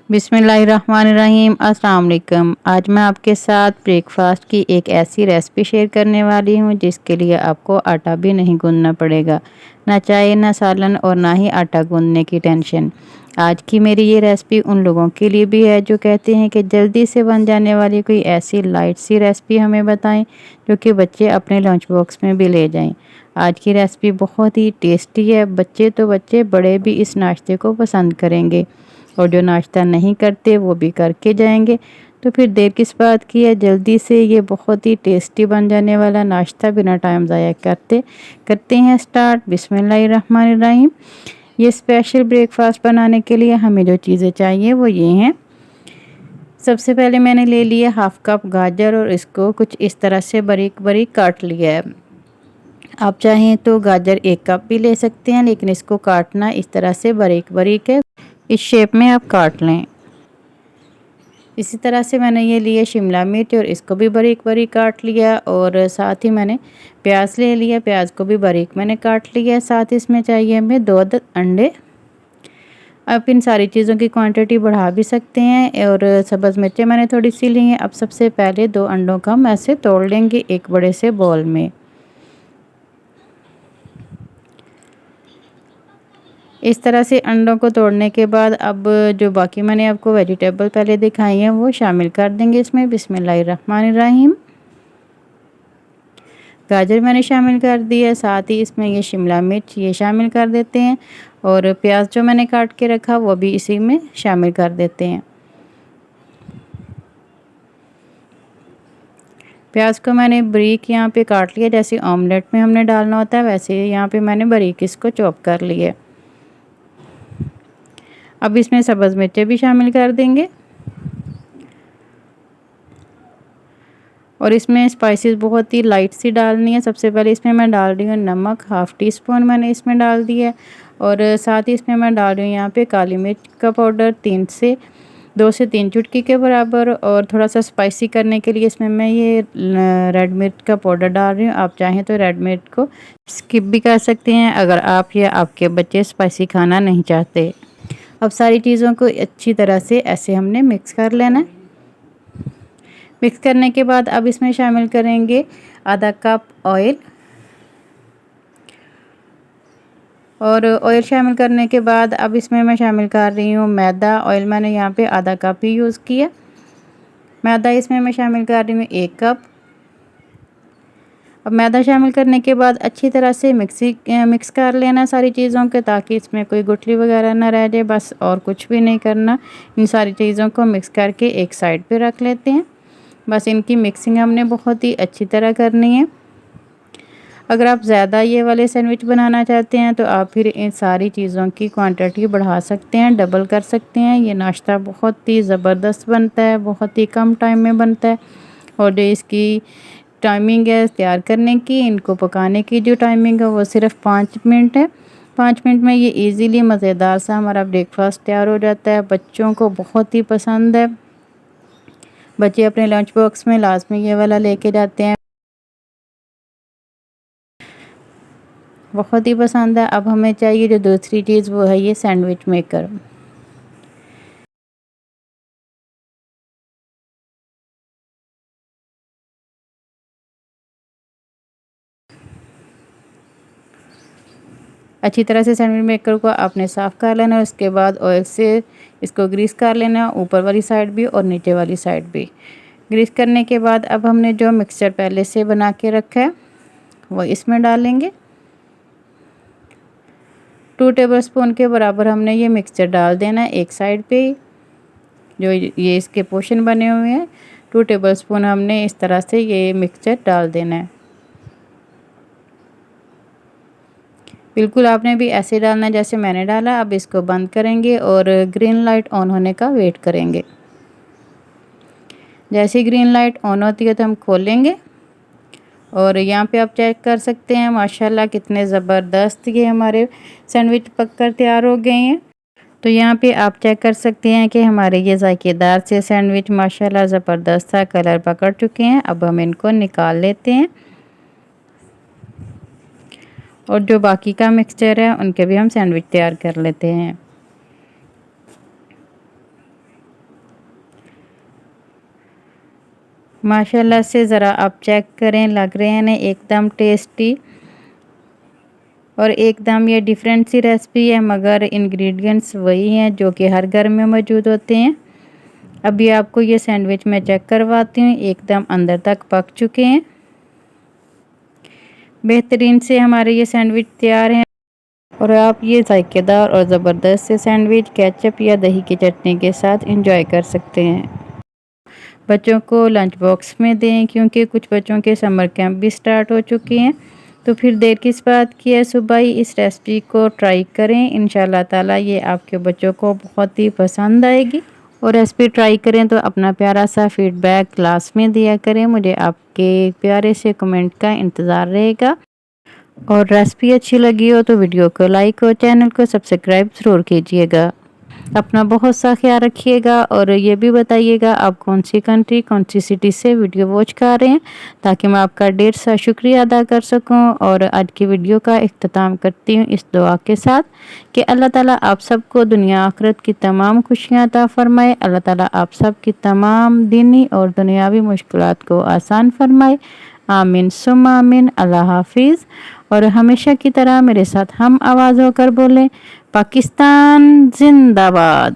बिस्मिल्लाहिर्रहमानिर्रहीम। अस्सलाम वालेकुम। आज मैं आपके साथ ब्रेकफास्ट की एक ऐसी रेसिपी शेयर करने वाली हूँ जिसके लिए आपको आटा भी नहीं गूंदना पड़ेगा, ना चाय ना सालन और ना ही आटा गूंदने की टेंशन। आज की मेरी ये रेसिपी उन लोगों के लिए भी है जो कहते हैं कि जल्दी से बन जाने वाली कोई ऐसी लाइट सी रेसिपी हमें बताएं जो कि बच्चे अपने लंच बॉक्स में भी ले जाएं। आज की रेसिपी बहुत ही टेस्टी है, बच्चे तो बच्चे बड़े भी इस नाश्ते को पसंद करेंगे और जो नाश्ता नहीं करते वो भी करके जाएंगे। तो फिर देर किस बात की है, जल्दी से ये बहुत ही टेस्टी बन जाने वाला नाश्ता बिना टाइम ज़ाया करते हैं स्टार्ट। बिस्मिल्लाहिर्रहमानिर्रहीम। ये स्पेशल ब्रेकफास्ट बनाने के लिए हमें जो चीज़ें चाहिए वो ये हैं। सबसे पहले मैंने ले लिया हाफ कप गाजर और इसको कुछ इस तरह से बारीक बारीक काट लिया है। आप चाहें तो गाजर 1 कप भी ले सकते हैं, लेकिन इसको काटना इस तरह से बारीक बारीक है, इस शेप में आप काट लें। इसी तरह से मैंने ये लिए शिमला मिर्च और इसको भी बारीक बारीक काट लिया और साथ ही मैंने प्याज ले लिया, प्याज को भी बारीक मैंने काट लिया। साथ ही इसमें चाहिए हमें 2 अंडे। आप इन सारी चीज़ों की क्वांटिटी बढ़ा भी सकते हैं। और सब्ज़ मिर्चें मैंने थोड़ी सी ली हैं। अब सबसे पहले 2 अंडों का हम ऐसे तोड़ लेंगे एक बड़े से बॉल में। इस तरह से अंडों को तोड़ने के बाद अब जो बाकी मैंने आपको वेजिटेबल पहले दिखाई हैं वो शामिल कर देंगे इसमें। बिस्मिल्लाहिर्रहमानिर्रहीम। गाजर मैंने शामिल कर दिया, साथ ही इसमें ये शिमला मिर्च ये शामिल कर देते हैं और प्याज जो मैंने काट के रखा वो भी इसी में शामिल कर देते हैं। प्याज को मैंने बारीक यहाँ पे काट लिया, जैसे ऑमलेट में हमने डालना होता है वैसे यहाँ पे मैंने बारीक इसको चॉप कर लिया। अब इसमें सब्ज़ मिर्चें भी शामिल कर देंगे और इसमें स्पाइसेस बहुत ही लाइट सी डालनी है। सबसे पहले इसमें मैं डाल रही हूँ नमक, हाफ़ टी स्पून मैंने इसमें डाल दिया है और साथ ही इसमें मैं डाल रही हूँ यहाँ पे काली मिर्च का पाउडर 2 से 3 चुटकी के बराबर। और थोड़ा सा स्पाइसी करने के लिए इसमें मैं ये रेड मिर्च का पाउडर डाल रही हूँ। आप चाहें तो रेड मिर्च को स्किप भी कर सकते हैं अगर आप या आपके बच्चे स्पाइसी खाना नहीं चाहते। अब सारी चीज़ों को अच्छी तरह से ऐसे हमने मिक्स कर लेना है। मिक्स करने के बाद अब इसमें शामिल करेंगे आधा कप ऑयल और ऑयल शामिल करने के बाद अब इसमें मैं शामिल कर रही हूँ मैदा। ऑयल मैंने यहाँ पे आधा कप ही यूज़ किया। मैदा इसमें मैं शामिल कर रही हूँ 1 कप। अब मैदा शामिल करने के बाद अच्छी तरह से मिक्स कर लेना सारी चीज़ों के, ताकि इसमें कोई गुठली वगैरह ना रह जाए, बस और कुछ भी नहीं करना। इन सारी चीज़ों को मिक्स करके एक साइड पे रख लेते हैं। बस इनकी मिक्सिंग हमने बहुत ही अच्छी तरह करनी है। अगर आप ज़्यादा ये वाले सैंडविच बनाना चाहते हैं तो आप फिर इन सारी चीज़ों की क्वांटिटी बढ़ा सकते हैं, डबल कर सकते हैं। ये नाश्ता बहुत ही ज़बरदस्त बनता है, बहुत ही कम टाइम में बनता है और जो इसकी टाइमिंग है तैयार करने की, इनको पकाने की जो टाइमिंग है वो सिर्फ 5 मिनट है। 5 मिनट में ये इजीली मज़ेदार सा हमारा ब्रेकफास्ट तैयार हो जाता है। बच्चों को बहुत ही पसंद है, बच्चे अपने लंच बॉक्स में लाजमी ये वाला लेके जाते हैं, बहुत ही पसंद है। अब हमें चाहिए जो दूसरी चीज़ वो है ये सैंडविच मेकर। अच्छी तरह से सैंडविच मेकर को आपने साफ़ कर लेना है। उसके बाद ऑयल से इसको ग्रीस कर लेना, ऊपर वाली साइड भी और नीचे वाली साइड भी। ग्रीस करने के बाद अब हमने जो मिक्सचर पहले से बना के रखा है वो इसमें डालेंगे। 2 टेबलस्पून के बराबर हमने ये मिक्सचर डाल देना है एक साइड पे ही। जो ये इसके पोर्शन बने हुए हैं 2 टेबलस्पून हमने इस तरह से ये मिक्सचर डाल देना है। बिल्कुल आपने भी ऐसे डालना है जैसे मैंने डाला। अब इसको बंद करेंगे और ग्रीन लाइट ऑन होने का वेट करेंगे। जैसे ही ग्रीन लाइट ऑन होती है तो हम खोलेंगे और यहाँ पे आप चेक कर सकते हैं माशाल्लाह कितने ज़बरदस्त ये हमारे सैंडविच पककर तैयार हो गए हैं। तो यहाँ पे आप चेक कर सकते हैं कि हमारे ये ज़ायकेदार से सैंडविच माशाल्लाह ज़बरदस्त सा कलर पकड़ चुके हैं। अब हम इनको निकाल लेते हैं और जो बाकी का मिक्सचर है उनके भी हम सैंडविच तैयार कर लेते हैं। माशाल्लाह से ज़रा आप चेक करें, लग रहे हैं ना एकदम टेस्टी और एकदम ये डिफरेंट सी रेसिपी है, मगर इंग्रेडिएंट्स वही हैं जो कि हर घर में मौजूद होते हैं। अभी आपको ये सैंडविच मैं चेक करवाती हूँ, एकदम अंदर तक पक चुके हैं। बेहतरीन से हमारे ये सैंडविच तैयार हैं और आप ये जायकेदार और ज़बरदस्त से सैंडविच केचप या दही की चटनी के साथ एंजॉय कर सकते हैं। बच्चों को लंच बॉक्स में दें, क्योंकि कुछ बच्चों के समर कैंप भी स्टार्ट हो चुके हैं। तो फिर देर किस बात की है, सुबह ही इस रेसिपी को ट्राई करें। इंशाल्लाह ताला ये आपके बच्चों को बहुत ही पसंद आएगी। और रेसिपी ट्राई करें तो अपना प्यारा सा फीडबैक क्लास में दिया करें। मुझे आपके प्यारे से कमेंट का इंतज़ार रहेगा। और रेसिपी अच्छी लगी हो तो वीडियो को लाइक और चैनल को सब्सक्राइब ज़रूर कीजिएगा। अपना बहुत सा ख्याल रखिएगा और ये भी बताइएगा आप कौन सी कंट्री, कौन सी सिटी से वीडियो वॉच कर रहे हैं, ताकि मैं आपका ढेर सा शुक्रिया अदा कर सकूं। और आज की वीडियो का इख्तिताम करती हूँ इस दुआ के साथ कि अल्लाह ताला आप सबको दुनिया आखिरत की तमाम खुशियाँ अता फरमाए। अल्लाह ताला आप सब की तमाम दीनी और दुनियावी मुश्किलात को आसान फरमाए। आमीन सुम्मा आमीन। अल्लाह हाफिज़। और हमेशा की तरह मेरे साथ हम आवाज़ होकर बोलें, पाकिस्तान जिंदाबाद।